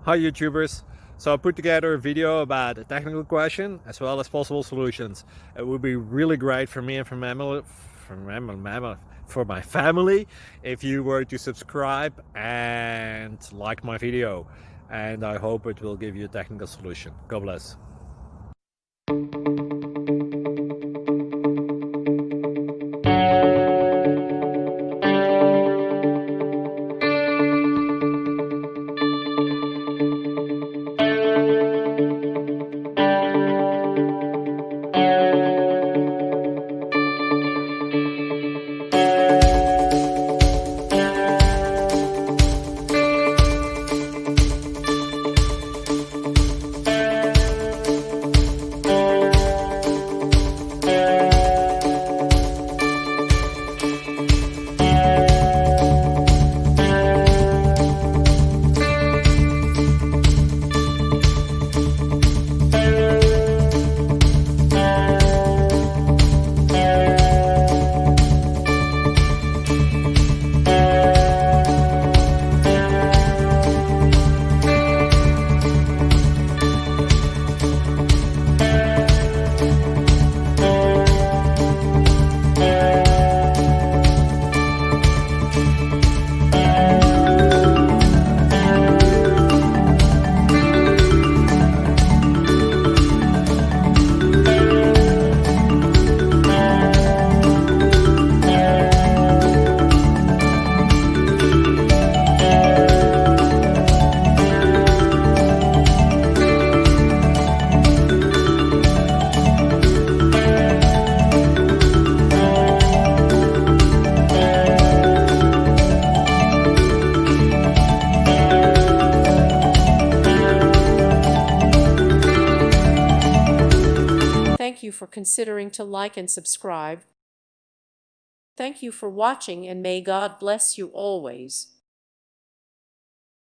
Hi YouTubers! So I put together a video about a technical question as well as possible solutions. It would be really great for me and for my family if you were to subscribe and like my video, and I hope it will give you a technical solution. God bless. Thank you for considering to like and subscribe. Thank you for watching, and may God bless you always.